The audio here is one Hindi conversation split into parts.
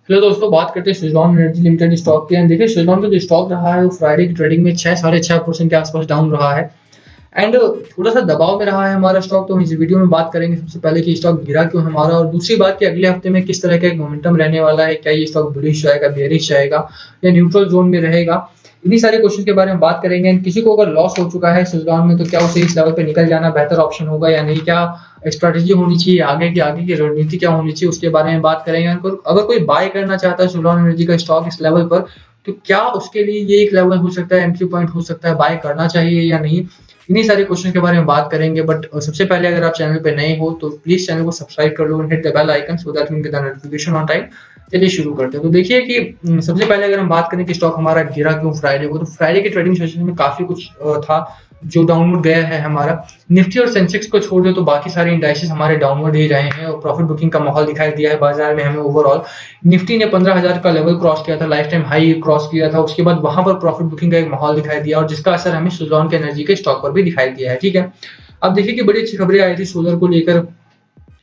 चलो दोस्तों बात करते हैं सुज़लॉन एनर्जी लिमिटेड स्टॉक की। देखिए सुज़लॉन का जो स्टॉक रहा है वो फ्राइडे की ट्रेडिंग में 6 साढ़े 6% के आसपास डाउन रहा है एंड थोड़ा सा दबाव में रहा है हमारा स्टॉक। तो हम इस वीडियो में बात करेंगे सबसे पहले कि स्टॉक गिरा क्यों है हमारा, और दूसरी बात कि अगले हफ्ते में किस तरह का एक मोमेंटम रहने वाला है। क्या ये स्टॉक बुलिश जाएगा, बेयरिश जाएगा या न्यूट्रल जोन में रहेगा। इन्हीं सारे क्वेश्चन के बारे में बात करेंगे। एंड किसी को अगर लॉस हो चुका है सुज़लॉन में तो क्या उसे इस लेवल पे निकल जाना बेहतर ऑप्शन होगा या नहीं, क्या स्ट्रैटेजी होनी चाहिए, आगे की रणनीति क्या होनी चाहिए, उसके बारे में बात करेंगे। अगर कोई बाय करना चाहता है सुज़लॉन एनर्जी का स्टॉक इस लेवल पर, तो क्या उसके लिए ये एक लेवल हो सकता है, एंट्री पॉइंट हो सकता है, बाय करना चाहिए या नहीं। इन्हीं सारे क्वेश्चन के बारे में बात करेंगे। बट सबसे पहले अगर आप चैनल पे नए हो तो प्लीज चैनल को सब्सक्राइब कर लो and hit the bell icon so that you get the notification on time. चलिए शुरू करते हैं। तो देखिए कि सबसे पहले अगर हम बात करें कि स्टॉक हमारा गिरा क्यों फ्राइडे को, तो फ्राइडे के ट्रेडिंग सेशन में काफी कुछ था जो डाउनवर्ड गया है हमारा। निफ्टी और सेंसेक्स को छोड़ दे तो बाकी सारे इंडाइसेस हमारे डाउनवर्ड ही रहे हैं और प्रॉफिट बुकिंग का माहौल दिखाई दिया है बाजार में हमें ओवरऑल। निफ्टी ने 15,000 का लेवल क्रॉस किया था, लाइफ टाइम हाई क्रॉस किया था, उसके बाद वहां पर प्रॉफिट बुकिंग का एक माहौल दिखाई दिया और जिसका असर हमें सुज़लॉन के एनर्जी के स्टॉक पर भी दिखाई दिया है। ठीक है, अब देखिए कि बड़ी अच्छी खबरें आई थी सोलर को लेकर,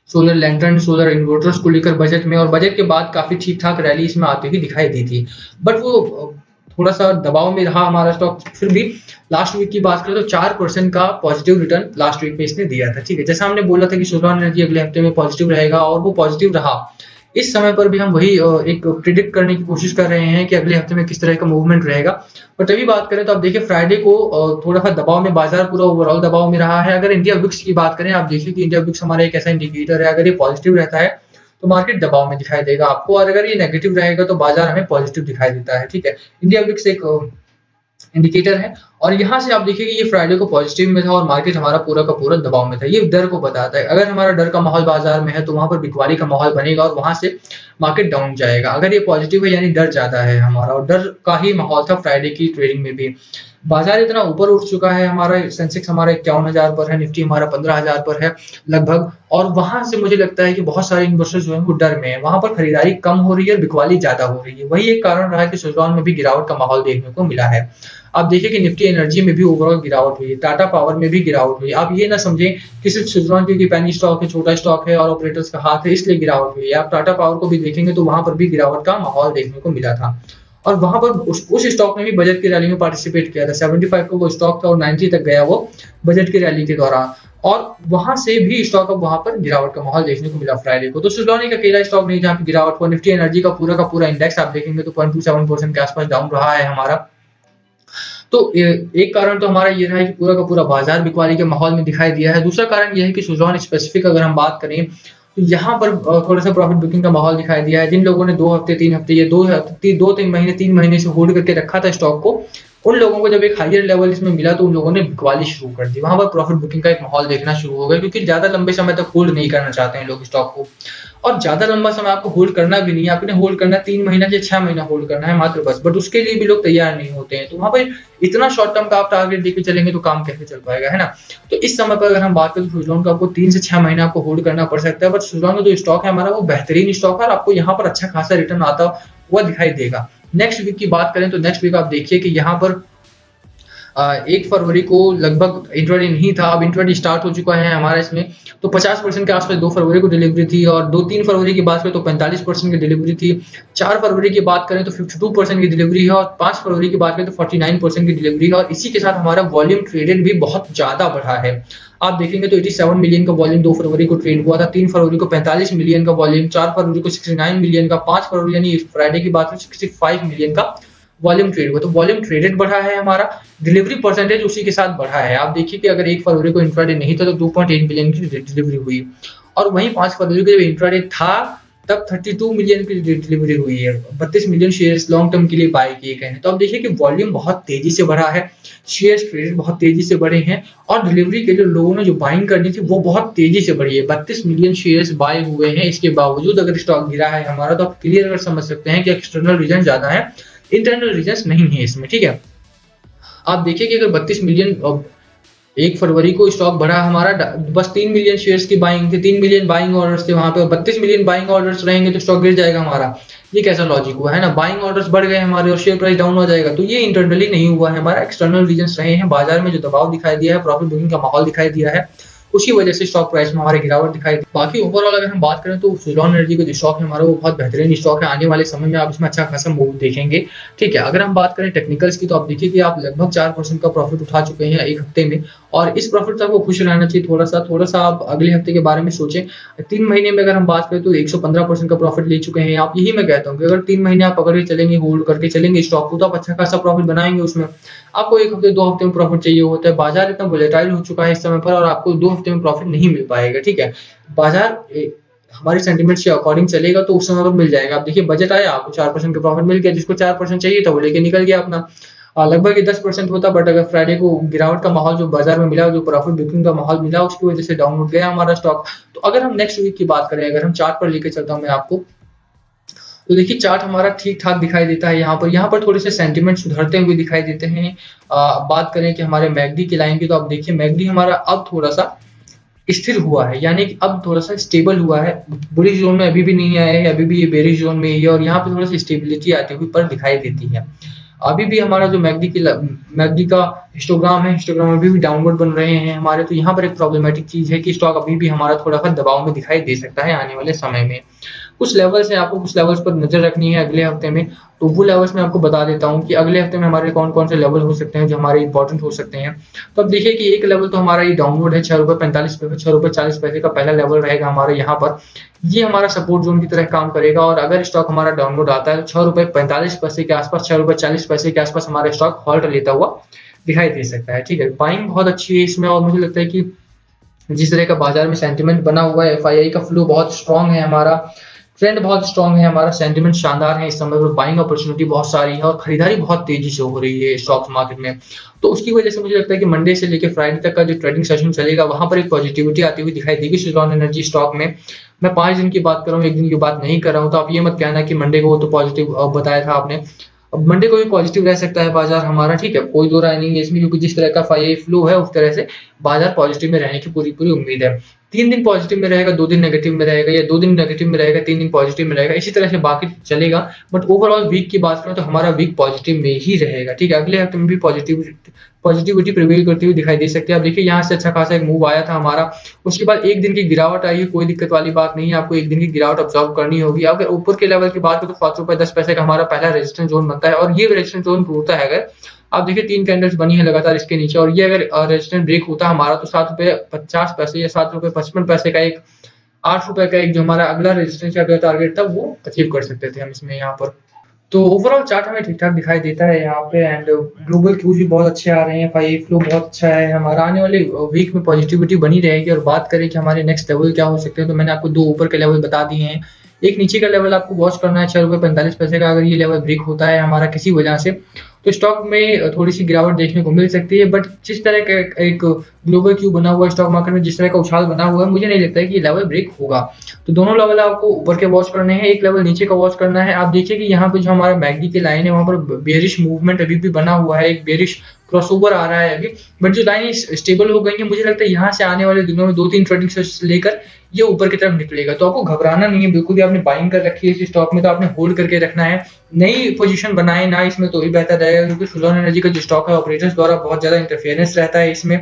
सोलर लैंटर्न, सोलर इन्वर्टर्स को लेकर बजट में, और बजट के बाद काफी ठीक ठाक रैली इसमें आती हुई दिखाई दी थी। बट वो थोड़ा सा दबाव में रहा हमारा स्टॉक। फिर भी लास्ट वीक की बात करें तो 4% का पॉजिटिव रिटर्न लास्ट वीक में इसने दिया था। ठीक है, जैसा हमने बोला था कि सुज़लॉन एनर्जी अगले हफ्ते में पॉजिटिव रहेगा और वो पॉजिटिव रहा। इस समय पर भी हम वही एक प्रिडिक्ट करने की कोशिश कर रहे हैं कि अगले हफ्ते में किस तरह का मूवमेंट रहेगा। बट अभी बात करें तो आप देखिए फ्राइडे को थोड़ा सा दबाव में, बाजार पूरा ओवरऑल दबाव में रहा है। अगर इंडिया विक्स की बात करें, आप देखिए कि इंडिया विक्स हमारा एक ऐसा इंडिकेटर है, अगर ये पॉजिटिव रहता है तो मार्केट दबाव में दिखाई देगा आपको, और अगर ये नेगेटिव रहेगा तो बाजार हमें पॉजिटिव दिखाई देता है। ठीक है, इंडिया विक्स एक इंडिकेटर है और यहाँ से आप देखिए कि ये फ्राइडे को पॉजिटिव में था और मार्केट हमारा पूरा का पूरा दबाव में था। ये डर को बताता है, अगर हमारा डर का माहौल बाजार में है तो वहां पर बिकवाली का माहौल बनेगा और वहां से मार्केट डाउन जाएगा। अगर ये पॉजिटिव है यानी डर ज्यादा है हमारा, और डर का ही माहौल था फ्राइडे की ट्रेडिंग में भी। बाजार इतना ऊपर उठ चुका है, हमारा सेंसेक्स हमारा 51,000 पर है, निफ्टी हमारा 15,000 पर है लगभग, और वहां से मुझे लगता है कि बहुत सारे इन्वेस्टर्स जो है वो डर में है, वहां पर खरीदारी कम हो रही है और बिकवाली ज्यादा हो रही है। वही एक कारण रहा है कि सुज़लॉन में भी गिरावट का माहौल देखने को मिला है। आप देखिए कि निफ्टी एनर्जी में भी ओवरऑल गिरावट हुई है, टाटा पावर में भी गिरावट हुई है। आप ये ना समझें कि सिर्फ सुज़लॉन क्योंकि पैनी स्टॉक है, छोटा स्टॉक है और ऑपरेटर्स का हाथ है इसलिए गिरावट हुई है। आप टाटा पावर को भी देखेंगे तो वहां पर भी गिरावट का माहौल देखने को मिला था, और वहां पर उस स्टॉक ने भी बजट की रैली में पार्टिसिपेट किया था। 75 का वो स्टॉक था और 90 तक गया वो बजट की रैली के दौरान, और वहां से भी स्टॉक अब वहां पर गिरावट का माहौल देखने को मिला फ्राइडे को। तो सुज़लॉन एक अकेला स्टॉक नहीं जहां पे गिरावट हुआ। निफ्टी एनर्जी का पूरा इंडेक्स आप देखेंगे तो 0.27% के आसपास डाउन रहा है हमारा। तो एक कारण तो हमारा ये रहा है कि पूरा का पूरा बाजार बिकवाली के माहौल में दिखाई दिया है। दूसरा कारण ये है कि सुज़लॉन स्पेसिफिक अगर हम बात करें तो यहाँ पर थोड़ा सा प्रॉफिट बुकिंग का माहौल दिखाई दिया है। जिन लोगों ने 2 हफ्ते 3 हफ्ते या 2-3 महीने 3 महीने से होल्ड करके रखा था स्टॉक को, उन लोगों को जब एक हायर लेवल इसमें मिला तो उन लोगों ने बिकवाली शुरू कर दी। वहां पर प्रॉफिट बुकिंग का एक माहौल देखना शुरू हो गया, क्योंकि ज्यादा लंबे समय तक होल्ड नहीं करना चाहते हैं लोग स्टॉक को, और ज्यादा लंबा समय आपको होल्ड करना भी नहीं है। आपने होल्ड करना 3 महीना या 6 महीना होल्ड करना है मात्र बस, बट उसके लिए भी लोग तैयार नहीं होते हैं। तो वहां पर इतना शॉर्ट टर्म का आप टारगेट देके चलेंगे तो काम कैसे चल पाएगा, है ना। तो इस समय पर अगर हम बात करें तो सुज़लॉन का आपको 3 से 6 महीना आपको होल्ड करना पड़ सकता है। बट सुज़लॉन का जो स्टॉक है हमारा वो बेहतरीन स्टॉक है और आपको यहाँ पर अच्छा खासा रिटर्न आता हुआ दिखाई देगा। नेक्स्ट वीक की बात करें तो नेक्स्ट वीक आप देखिए कि यहाँ पर 1 फरवरी को लगभग इंट्राडे नहीं था, अब इंट्राडे स्टार्ट हो चुका है हमारा इसमें। तो 50% के आसपास 2 फरवरी को डिलीवरी थी, और 2-3 फरवरी की बात करें तो 45% की डिलीवरी थी। 4 फरवरी की बात करें तो 52% की डिलीवरी है, और 5 फरवरी की बात करें तो 49% की डिलीवरी है। और इसी के साथ हमारा वॉल्यूम ट्रेडेड भी बहुत ज्यादा बढ़ा है। आप देखेंगे तो 87 मिलियन का वॉल्यूम 2 फरवरी को ट्रेड हुआ था, 3 फरवरी को 45 मिलियन का वॉल्यूम, 4 फरवरी को 69 मिलियन का, 5 फरवरी यानी फ्राइडे की बात करें 65 मिलियन का वॉल्यूम ट्रेड हुआ। तो वॉल्यूम ट्रेडेड बढ़ा है हमारा, डिलीवरी परसेंटेज उसी के साथ बढ़ा है। आप देखिए कि अगर 1 फरवरी को इंट्राडे नहीं था तो 2.8 मिलियन की डिलीवरी हुई, और वहीं 5 फरवरी को जब इंट्राडे था तब 32 मिलियन की डिलीवरी हुई है। 32 मिलियन शेयर्स लॉन्ग टर्म के लिए बाय किए गए हैं। तो अब देखिए कि वॉल्यूम बहुत तेजी से बढ़ा है, शेयर्स ट्रेडेड बहुत तेजी से बढ़े हैं, और डिलीवरी के लिए लोगों ने जो बाइंग करनी थी वो बहुत तेजी से बढ़ी है। 32 मिलियन शेयर्स बाय हुए हैं, इसके बावजूद अगर स्टॉक गिरा है हमारा, तो आप क्लियर अगर समझ सकते हैं कि एक्सटर्नल रीजन ज्यादा है, इंटरनल रीजंस नहीं है इसमें। ठीक है, आप देखिए कि अगर 32 मिलियन 1 फरवरी को स्टॉक बढ़ा हमारा, बस 3 मिलियन शेयर्स की बाइंग थी, 3 मिलियन बाइंग ऑर्डर्स थे वहां पे, 32 मिलियन बाइंग ऑर्डर्स रहेंगे तो स्टॉक गिर जाएगा हमारा। ये कैसा लॉजिक हुआ, है ना। बाइंग ऑर्डर्स बढ़ गए हमारे और शेयर प्राइस डाउन हो जाएगा, तो ये इंटरनली नहीं हुआ है हमारा, एक्सटर्नल रीजंस रहे हैं। बाजार में जो दबाव दिखाई दिया है, प्रॉफिट बुकिंग का माहौल दिखाई दिया है, उसी वजह से स्टॉक प्राइस में हमारी गिरावट दिखाई दी। बाकी ओवरऑल अगर हम बात करें तो सुज़लॉन एनर्जी का जो स्टॉक है हमारा वो बहुत बेहतरीन स्टॉक है। आने वाले समय में आप इसमें अच्छा खासा मूव देखेंगे। ठीक है, अगर हम बात करें टेक्निकल्स की तो आप देखिए कि आप लगभग 4% का प्रॉफिट उठा चुके हैं एक हफ्ते में, और इस प्रॉफिट से आपको खुश रहना चाहिए। थोड़ा-सा आप अगले हफ्ते के बारे में सोचें। 3 महीने में अगर हम बात करें तो 115% का प्रॉफिट ले चुके हैं आप। यही मैं कहता हूँ कि अगर 3 महीने आप पकड़ के चलेंगे, होल्ड करके चलेंगे स्टॉक को, तो आप अच्छा खासा प्रॉफिट बनाएँगे उसमें। आपको 1 हफ्ते 2 हफ्ते में प्रॉफिट चाहिए होता है। बाजार इतना वोलेटाइल हो चुका है इस समय पर, और आपको 2 हफ्ते में प्रॉफिट नहीं मिल पाएगा, ठीक है? बाजार हमारे सेंटीमेंट्स के अकॉर्डिंग चलेगा तो उस समय पर मिल जाएगा। आप देखिए बजट आया, आपको 4% का प्रॉफिट मिल गया, जिसको 4% चाहिए था वो लेके निकल गया अपना। लगभग ये 10% होता, बट अगर फ्राइडे को गिरावट का माहौल जो बाजार में मिला, जो प्रॉफिट बुकिंग का माहौल मिला, उसकी वजह से डाउनवर्ड गया हमारा स्टॉक। तो अगर हम नेक्स्ट वीक की बात करें, अगर हम चार्ट पर लेके चलता हूँ मैं आपको, तो देखिए चार्ट हमारा ठीक-ठाक दिखाई देता है यहाँ पर थोड़े से सेंटीमेंट सुधरते हुए दिखाई देते हैं। बात करें कि हमारे मैकडी की लाइन की, तो आप देखिए मैकडी हमारा अब थोड़ा-सा स्थिर हुआ है, यानी कि अब थोड़ा-सा स्टेबल हुआ है। बुलिश ज़ोन में अभी भी नहीं आया है, अभी भी ये बेरिश ज़ोन में ही है, और यहाँ पे थोड़ा-सी स्टेबिलिटी आती हुई पर दिखाई देती है। अभी भी हमारा जो मैकडी का हिस्टोग्राम है, हिस्टोग्राम अभी भी डाउनवर्ड बन रहे हैं हमारे, तो यहाँ पर एक प्रॉब्लमैटिक चीज़ है कि स्टॉक अभी भी हमारा थोड़ा-सा दबाव में दिखाई दे सकता है आने वाले समय में। कुछ लेवल्स हैं, आपको कुछ लेवल्स पर नज़र रखनी है अगले हफ्ते में, तो वो लेवल्स मैं आपको बता देता हूँ कि अगले हफ्ते में हमारे कौन-कौन से लेवल हो सकते हैं जो हमारे इम्पोर्टेंट हो सकते हैं। तो अब देखिए कि एक लेवल तो हमारा ये डाउनवर्ड है ₹6.45 ₹6.40 का पहला लेवल रहेगा हमारा यहाँ पर। ये हमारा सपोर्ट ज़ोन की तरह काम करेगा, और अगर स्टॉक हमारा डाउनवर्ड आता है तो ₹6.45 के आस-पास, ₹6.40 के आस-पास हमारा स्टॉक हॉल्ट लेता हुआ दिखाई दे सकता है, ठीक है? बाइंग बहुत अच्छी है इसमें, और मुझे लगता है कि जिस तरह का बाजार में सेंटीमेंट बना हुआ है, एफआईआई का फ्लो बहुत स्ट्रॉन्ग है हमारा, ट्रेंड बहुत स्ट्रॉन्ग है हमारा, सेंटीमेंट शानदार है इस समय पर, बाइंग अपॉर्चुनिटी बहुत सारी है, और खरीदारी बहुत तेजी से हो रही है स्टॉक मार्केट में। तो उसकी वजह से मुझे लगता है कि मंडे से लेकर फ्राइडे तक का जो ट्रेडिंग सेशन चलेगा, वहां पर एक पॉजिटिविटी आती हुई दिखाई देगी सुज़लॉन एनर्जी स्टॉक में। मैं 5 दिन की बात कर रहा हूँ, 1 दिन की बात नहीं कर रहा हूँ, तो आप ये मत कहना कि मंडे को तो पॉजिटिव बताया था आपने। अब मंडे को भी पॉजिटिव रह सकता है बाजार हमारा, ठीक है? कोई दो राय नहीं है इसमें, क्योंकि जिस तरह का एफआईआई फ्लो है उस तरह से बाजार पॉजिटिव में रहने की पूरी-पूरी उम्मीद है। 3 दिन पॉजिटिव में रहेगा, 2 दिन नेगेटिव में रहेगा, या 2 दिन नेगेटिव में रहेगा, 3 दिन पॉजिटिव में रहेगा, इसी तरह से बाकी चलेगा। बट ओवरऑल वीक की बात करें तो हमारा वीक पॉजिटिव में ही रहेगा, ठीक है? अगले हफ्ते में भी पॉजिटिविटी प्रिवेल करती हुई दिखाई दे सकती है। आप देखिए यहाँ से अच्छा खासा एक मूव आया था हमारा, उसके बाद 1 दिन की गिरावट आई है, कोई दिक्कत वाली बात नहीं है, आपको 1 दिन की गिरावट ऑब्जर्व करनी होगी। अगर ऊपर के लेवल की बात करें तो ₹7.10 का हमारा पहला रेजिस्टेंस ज़ोन बनता है, और ये रेजिस्टेंस ज़ोन टूटता है अगर, आप देखिए 3 कैंडल्स बनी है लगातार इसके नीचे, और ये अगर रेजिस्टेंस ब्रेक होता है हमारा, तो ₹7.50 या ₹7.55 का एक, ₹8 का एक जो हमारा अगला रेजिस्टेंस या टारगेट था वो अचीव कर सकते थे हम इसमें यहाँ पर। तो ओवरऑल चार्ट हमें ठीक-ठाक दिखाई देता है यहाँ पे, एंड ग्लोबल क्यूज़ भी बहुत अच्छे आ रहे हैं, एफआईआई फ्लो बहुत अच्छा है हमारा। आने वाले वीक में पॉजिटिविटी बनी रहेगी। और बात करें कि हमारे नेक्स्ट लेवल क्या हो सकते हैं, तो मैंने आपको 2 ऊपर के लेवल बता दिए हैं। एक नीचे का लेवल आपको वॉच करना है ₹6.45 का, अगर ये लेवल ब्रेक होता है हमारा किसी वजह से, तो स्टॉक में थोड़ी-सी गिरावट देखने को मिल सकती है। बट जिस तरह का एक ग्लोबल क्यू बना हुआ है स्टॉक मार्केट में, जिस तरह का उछाल बना हुआ है, मुझे नहीं लगता है कि ये लेवल ब्रेक होगा। तो दोनों लेवल आपको ऊपर के वॉच करने हैं, एक लेवल नीचे का वॉच करना है। आप देखिए कि यहाँ पे जो हमारा मैकडी की लाइन है, वहाँ पर बेयरिश मूवमेंट अभी भी बना हुआ है, एक बेयरिश क्रॉसओवर आ रहा है अभी, बट जो लाइन स्टेबल हो गई है, मुझे लगता है यहाँ से आने वाले दिनों में 2-3 ट्रेडिंग सेशंस लेकर ये ऊपर की तरफ निकलेगा। तो आपको घबराना नहीं है बिल्कुल भी, आपने बाइंग कर रखी है इस स्टॉक में तो आपने होल्ड करके रखना है। नई पोजीशन बनाए ना इसमें तो ही बेहतर रहेगा, क्योंकि सुज़लॉन एनर्जी का जो स्टॉक है ऑपरेटर्स द्वारा बहुत ज़्यादा इंटरफेरेंस रहता है इसमें।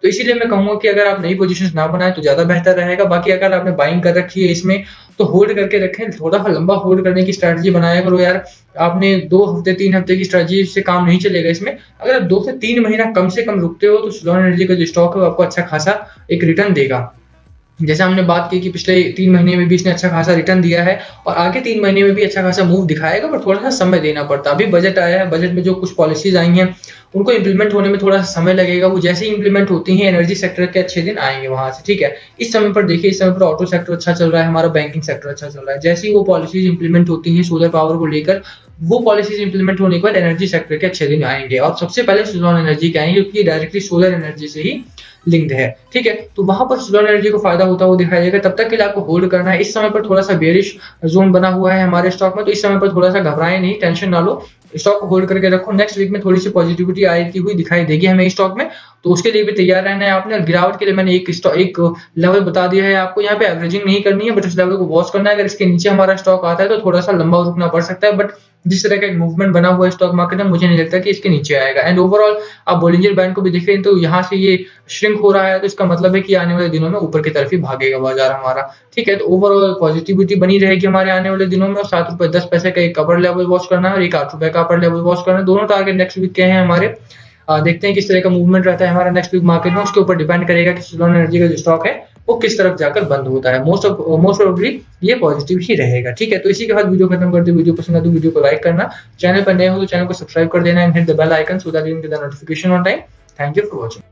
तो इसीलिए मैं कहूँगा कि अगर आप नई पोजीशंस ना बनाएँ तो ज़्यादा बेहतर रहेगा। बाकी अगर आपने बाइंग कर रखी है इसमें, तो होल्ड करके रखें, थोड़ा-सा लंबा होल्ड करने की स्ट्रैटेजी बनाया करो यार। आपने 2 हफ्ते 3 हफ्ते की स्ट्रैटेजी से काम नहीं चलेगा इसमें। अगर आप 2 से 3 महीना कम से कम रुकते हो, तो सुज़लॉन एनर्जी का जो स्टॉक है वो आपको अच्छा खासा एक रिटर्न देगा। जैसे हमने बात की कि पिछले 3 महीने में भी इसने अच्छा खासा रिटर्न दिया है, और आगे 3 महीने में भी अच्छा खासा मूव दिखाएगा, पर थोड़ा-सा समय देना पड़ता है। अभी बजट आया है, बजट में जो कुछ पॉलिसीज़ आई हैं, उनको इम्प्लीमेंट होने में थोड़ा-सा समय लगेगा। वो जैसे ही इम्प्लीमेंट होती हैं, एनर्जी सेक्टर के अच्छे दिन आएँगे वहाँ से, ठीक है? इस समय पर देखिए, इस समय पर ऑटो सेक्टर अच्छा चल रहा है, हमारा बैंकिंग सेक्टर अच्छा चल रहा है। जैसे ही वो पॉलिसीज़ इम्प्लीमेंट होती हैं सोलर पावर को लेकर, वो पॉलिसीज़ इम्प्लीमेंट होने के बाद एनर्जी सेक्टर के अच्छे दिन आएँगे, और सबसे पहले सुज़लॉन एनर्जी के आएँगे, क्योंकि ये डायरेक्टली सोलर एनर्जी से ही लिंक्ड है, ठीक है? तो वहाँ पर सुज़लॉन एनर्जी को फ़ायदा होता हुआ दिखाई देगा। तब तक के लिए आपको होल्ड करना है। इस समय पर थोड़ा-सा बेयरिश ज़ोन बना हुआ है हमारे स्टॉक में, तो इस समय पर थोड़ा-सा घबराएँ नहीं, टेंशन ना लो। स्टॉक को होल्ड करके रखो। नेक्स्ट वीक में थोड़ी-सी पॉजिटिविटी आती हुई दिखाई देगी हमें स्टॉक में, तो उसके लिए भी तैयार रहना है आपने। और गिरावट के लिए मैंने एक लेवल बता दिया है आपको, यहाँ पे एवरेजिंग नहीं करनी है, बट उस लेवल को वॉच करना है। अगर इसके नीचे हमारा स्टॉक आता है तो थोड़ा-सा लंबा रुकना पड़ सकता है, बट जिस तरह का एक मूवमेंट बना हुआ है स्टॉक मार्केट में, मुझे नहीं लगता कि इसके नीचे आएगा। एंड ओवरऑल आप बोलिंजर बैंड को भी देख रहे हैं तो यहाँ से ये श्रिंक हो रहा है, तो इसका मतलब है कि आने वाले दिनों में ऊपर की तरफ ही भागेगा बाजार हमारा। ठीक है, तो ओवरऑल पॉजिटिविटी बनी रहेगी हमारे आने वाले दिनों में। और ₹7.10 का एक अपर लेवल वॉच करना है और एक ₹8 का अपर लेवल वॉच करना है। दोनों टारगेट नेक्स्ट वीक के हैं हमारे। देखते हैं किस तरह का मूवमेंट रहता है हमारा नेक्स्ट वीक मार्केट में, उसके ऊपर डिपेंड करेगा कि सुज़लॉन एनर्जी का जो स्टॉक है वो किस तरफ जाकर बंद होता है। मोस्ट प्रोबेबली ये पॉजिटिव ही रहेगा। ठीक है, तो इसी के साथ वीडियो खत्म करते हैं। वीडियो पसंद आए तो वीडियो को लाइक करना, चैनल पर नए हो तो चैनल को सब्सक्राइब कर देना and hit the bell icon so that you get the notification on time. Thank you for watching.